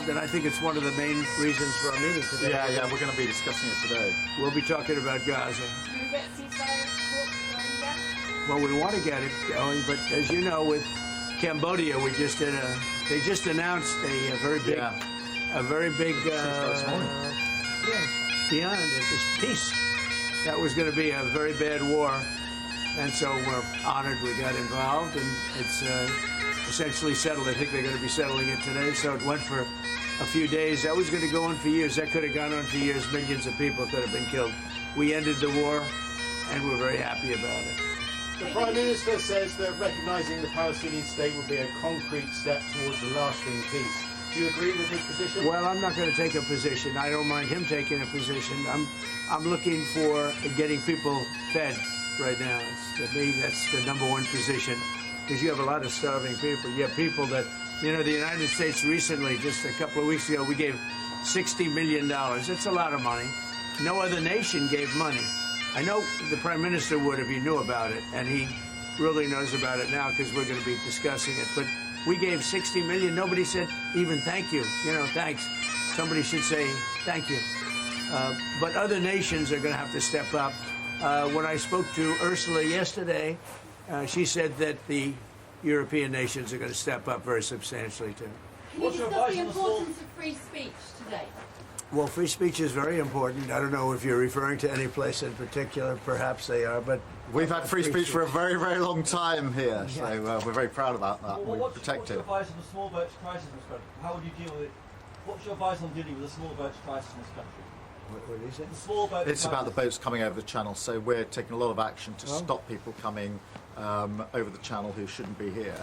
and I think it's one of the main reasons for our meeting today. Yeah, we're going to be discussing it today. We'll be talking about Gaza. Do you get ceasefire talks going yet? Well, we want to get it going, but as you know, with Cambodia, they just announced a very big, this morning. beyond it, this peace. That was going to be a very bad war, and so we're honored we got involved, and it's essentially settled. I think they're going to be settling it today, so it went for a few days. That was going to go on for years. That could have gone on for years. Millions of people could have been killed. We ended the war, and we're very happy about it. The Prime Minister says that recognising the Palestinian state would be a concrete step towards a lasting peace. Do you agree with his position? Well, I'm not going to take a position. I don't mind him taking a position. I'm looking for getting people fed right now. To me, that's the number one position, because you have a lot of starving people. You have people that, the United States recently, just a couple of weeks ago, we gave $60 million. It's a lot of money. No other nation gave money. I know the Prime Minister would if he knew about it, and he really knows about it now because we're going to be discussing it. But we gave $60 million. Nobody said even thank you. Thanks. Somebody should say thank you. But other nations are going to have to step up. When I spoke to Ursula yesterday, she said that the European nations are going to step up very substantially too. Can you discuss the importance of free speech today? Well, free speech is very important. I don't know if you're referring to any place in particular. Perhaps they are, but we've had free speech for a very, very long time here, so we're very proud about that. Well, we protect it. What's your advice on the small boats crisis in this country? How would you deal with it? What's your advice on dealing with the small boats crisis in this country? What is it? The small boat It's crisis. about the boats coming over the channel, so we're taking a lot of action to stop people coming over the channel who shouldn't be here,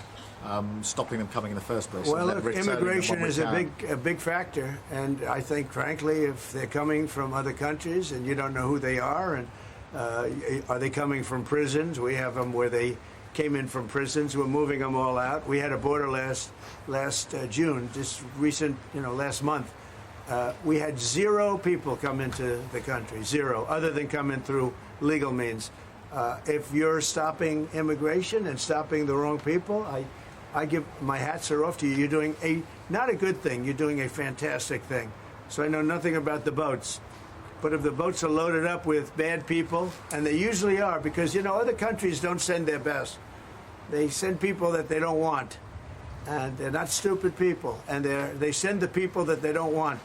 stopping them coming in the first place. Well, and look, returning them immigration when we is can. a big factor, and I think, frankly, if they're coming from other countries and you don't know who they are, and are they coming from prisons? We have them where they came in from prisons. We're moving them all out. We had a border last June, just recent, last month. We had 0 people come into the country, 0, other than coming through legal means. If you're stopping immigration and stopping the wrong people, I give my hats are off to you. You're doing not a good thing. You're doing a fantastic thing. So I know nothing about the boats, but if the boats are loaded up with bad people, and they usually are, because other countries don't send their best. They send people that they don't want, and they're not stupid people, and they send the people that they don't want.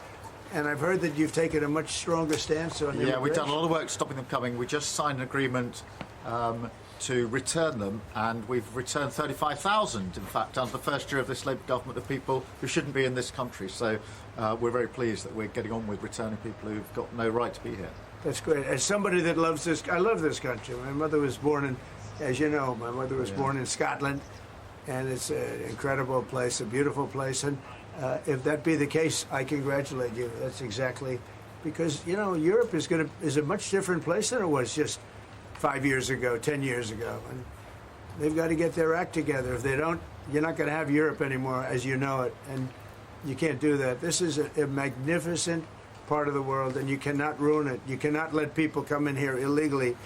And I've heard that you've taken a much stronger stance on immigration. Yeah, we've done a lot of work stopping them coming. We just signed an agreement to return them, and we've returned 35,000, in fact, under the first year of this Labour government, of people who shouldn't be in this country. So we're very pleased that we're getting on with returning people who've got no right to be here. That's great. As somebody that loves this, I love this country. My mother was born in, as you know, born in Scotland, and it's an incredible place, a beautiful place. And if that be the case, I congratulate you. That's exactly, because Europe is a much different place than it was just 5 years ago, 10 years ago, and they've got to get their act together. If they don't, you're not going to have Europe anymore as you know it, and you can't do that. This is a magnificent part of the world, and you cannot ruin it. You cannot let people come in here illegally.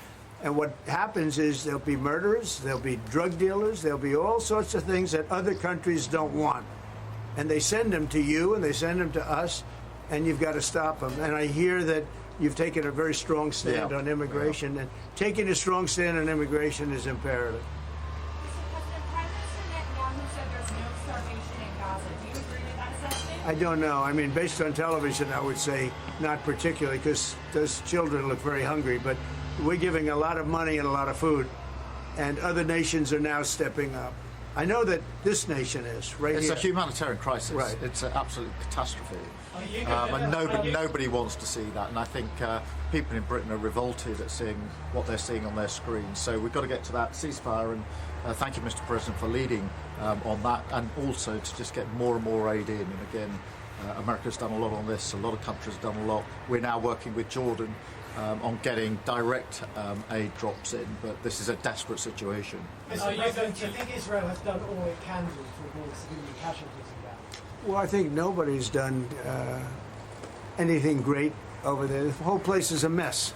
And what happens is there'll be murderers, there'll be drug dealers, there'll be all sorts of things that other countries don't want. And they send them to you, and they send them to us, and you've got to stop them. And I hear that you've taken a very strong stand on immigration, and taking a strong stand on immigration is imperative. Mr. President, Prime Minister Netanyahu said there's no starvation in Gaza. Do you agree with that assessment? I don't know. I mean, based on television, I would say not particularly, because those children look very hungry. But we're giving a lot of money and a lot of food, and other nations are now stepping up. I know that this nation is right It's here. a humanitarian crisis. Right. It's an absolute catastrophe. And nobody wants to see that. And I think people in Britain are revolted at seeing what they're seeing on their screens. So we've got to get to that ceasefire. And thank you, Mr. President, for leading on that, and also to just get more and more aid in. And again, America's done a lot on this. A lot of countries have done a lot. We're now working with Jordan on getting direct aid drops in, but this is a desperate situation. Do you think Israel has done all it can do to avoid civilian casualties in Gaza? Well, I think nobody's done anything great over there. The whole place is a mess.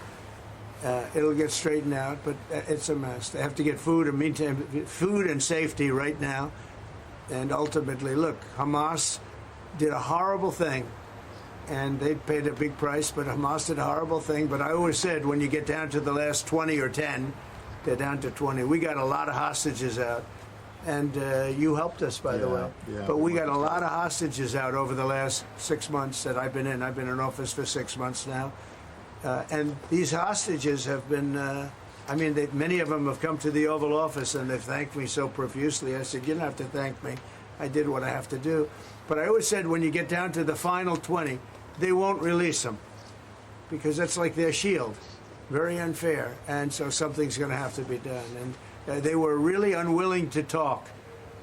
It'll get straightened out, but it's a mess. They have to get food and meantime, food and safety right now. And ultimately, look, Hamas did a horrible thing, and they paid a big price, but Hamas did a horrible thing. But I always said, when you get down to the last 20 or 10, they're down to 20. We got a lot of hostages out, and you helped us, by the way. Yeah, but we got a lot of hostages out over the last 6 months that I've been in. I've been in office for 6 months now. And these hostages have been, many of them have come to the Oval Office and they've thanked me so profusely. I said, you don't have to thank me. I did what I have to do. But I always said, when you get down to the final 20, they won't release them because that's like their shield. Very unfair. And so something's going to have to be done. And they were really unwilling to talk.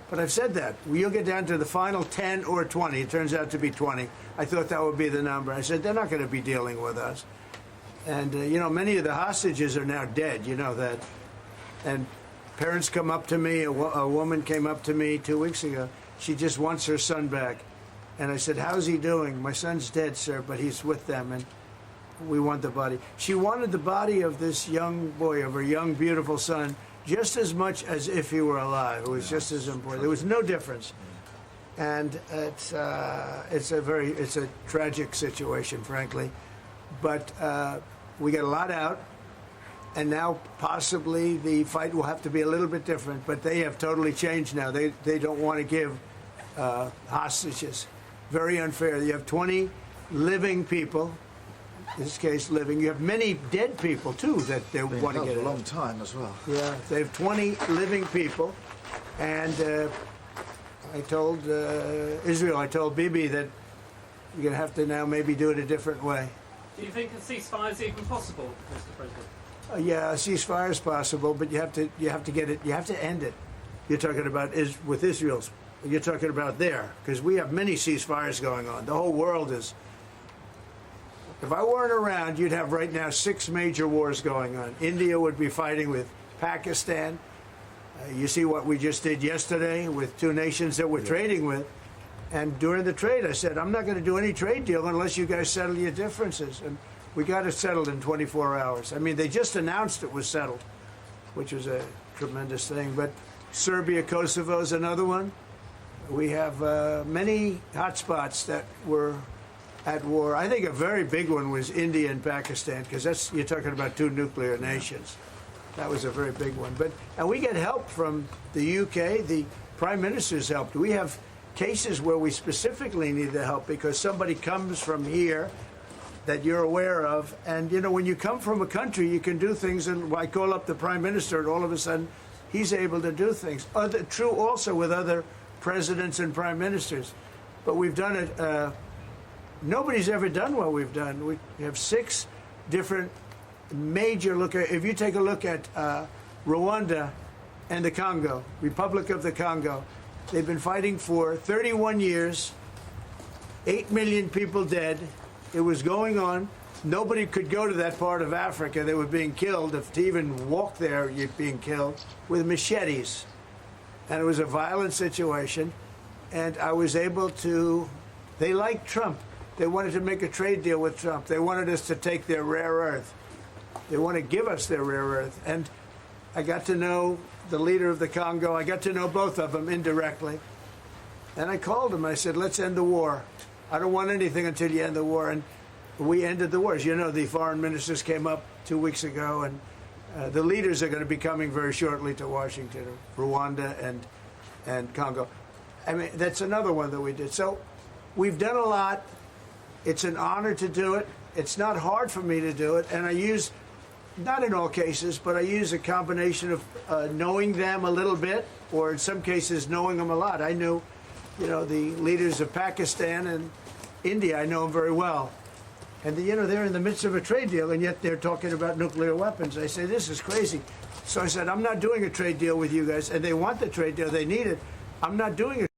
But I've said that. You'll get down to the final 10 or 20. It turns out to be 20. I thought that would be the number. I said, they're not going to be dealing with us. And, many of the hostages are now dead, you know that. And parents come up to me, a woman came up to me 2 weeks ago. She just wants her son back. And I said, how's he doing? My son's dead, sir, but he's with them, and we want the body. She wanted the body of this young boy, of her young, beautiful son, just as much as if he were alive. It was just as important. There was no difference. And it's a tragic situation, frankly. But we got a lot out, and now possibly the fight will have to be a little bit different. But they have totally changed now. They don't want to give hostages. Very unfair. You have 20 living people. In this case, living. You have many dead people too that they want to get a out. long time as well. Yeah, they have 20 living people, and I told Israel, I told Bibi that you're going to have to now maybe do it a different way. Do you think a ceasefire is even possible, Mr. President? Yeah, a ceasefire is possible, but you have to get it. You have to end it. You're talking about with Israel's. You're talking about there, because we have many ceasefires going on. The whole world is. If I weren't around, you'd have right now 6 major wars going on. India would be fighting with Pakistan. You see what we just did yesterday with 2 nations that we're trading with. And during the trade, I said, I'm not going to do any trade deal unless you guys settle your differences. And we got it settled in 24 hours. I mean, they just announced it was settled, which was a tremendous thing. But Serbia, Kosovo is another one. We have many hotspots that were at war. I think a very big one was India and Pakistan, because you're talking about 2 nuclear nations. That was a very big one. And we get help from the UK. The Prime Minister's helped. We have cases where we specifically need the help because somebody comes from here that you're aware of. And, when you come from a country, you can do things. And I call up the Prime Minister, and all of a sudden, he's able to do things. True also with other presidents and prime ministers. But we've done it. Nobody's ever done what we've done. We have 6 different major if you take a look at Rwanda and the Congo, Republic of the Congo, they've been fighting for 31 years, 8 million people dead. It was going on. Nobody could go to that part of Africa. They were being killed. If to even walk there, you're being killed with machetes. And it was a violent situation. And I was able to, they liked Trump. They wanted to make a trade deal with Trump. They wanted us to take their rare earth. They want to give us their rare earth. And I got to know the leader of the Congo. I got to know both of them indirectly. And I called him. I said, let's end the war. I don't want anything until you end the war. And we ended the war. As you know, the foreign ministers came up 2 weeks ago, and the leaders are going to be coming very shortly to Washington, Rwanda and Congo. I mean, that's another one that we did. So we've done a lot. It's an honor to do it. It's not hard for me to do it. And I use, not in all cases, but I use a combination of knowing them a little bit, or in some cases knowing them a lot. I knew, the leaders of Pakistan and India. I know them very well. And, they're in the midst of a trade deal, and yet they're talking about nuclear weapons. I say, this is crazy. So I said, I'm not doing a trade deal with you guys. And they want the trade deal. They need it. I'm not doing it.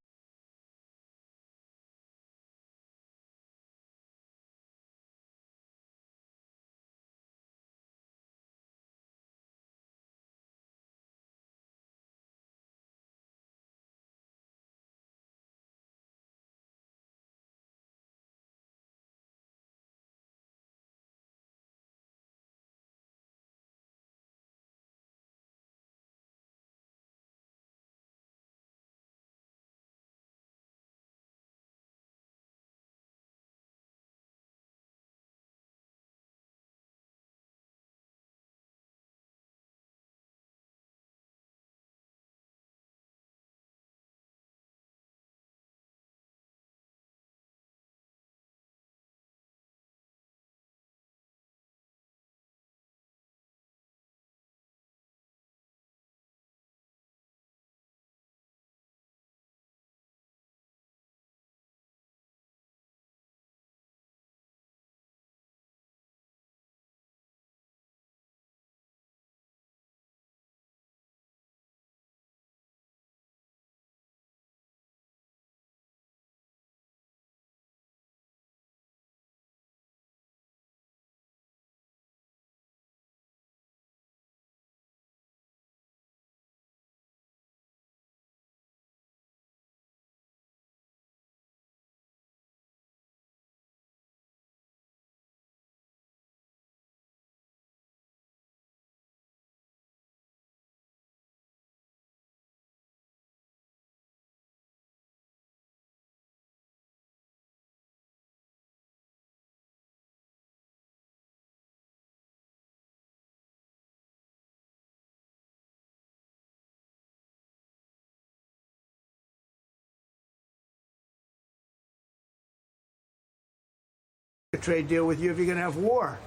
a trade deal with you if you're going to have war.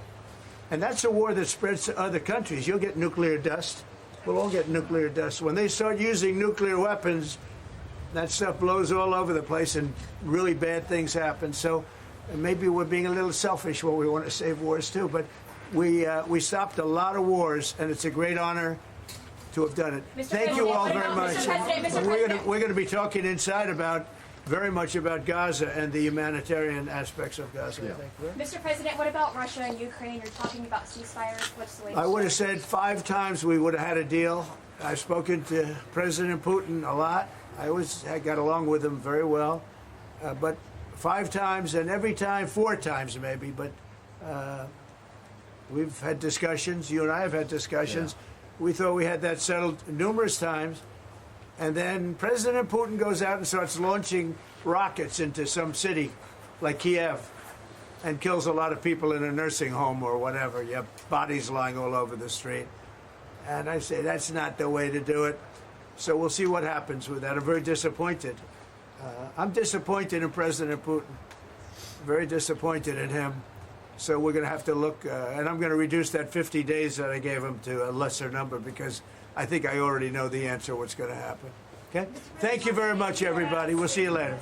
And that's a war that spreads to other countries. You'll get nuclear dust. We'll all get nuclear dust. When they start using nuclear weapons, that stuff blows all over the place and really bad things happen. So maybe we're being a little selfish when we want to save wars too. But we stopped a lot of wars, and it's a great honor to have done it. Mr. Thank you President, all what very about- much. Mr. President, Mr. And President. we're going to be talking inside very much about Gaza and the humanitarian aspects of Gaza. Yeah. I think. Mr. President, what about Russia and Ukraine? You're talking about ceasefires. What's the latest? I would have said 5 times we would have had a deal. I've spoken to President Putin a lot. I got along with him very well. But 5 times, and every time 4 times maybe. But we've had discussions. You and I have had discussions. Yeah. We thought we had that settled numerous times. And then President Putin goes out and starts launching rockets into some city like Kiev and kills a lot of people in a nursing home or whatever. You have bodies lying all over the street. And I say that's not the way to do it. So we'll see what happens with that. I'm very disappointed. I'm disappointed in President Putin. Very disappointed in him. So we're going to have to look, and I'm going to reduce that 50 days that I gave him to a lesser number because I think I already know the answer what's going to happen. Okay? Thank you very much, everybody. We'll see you later.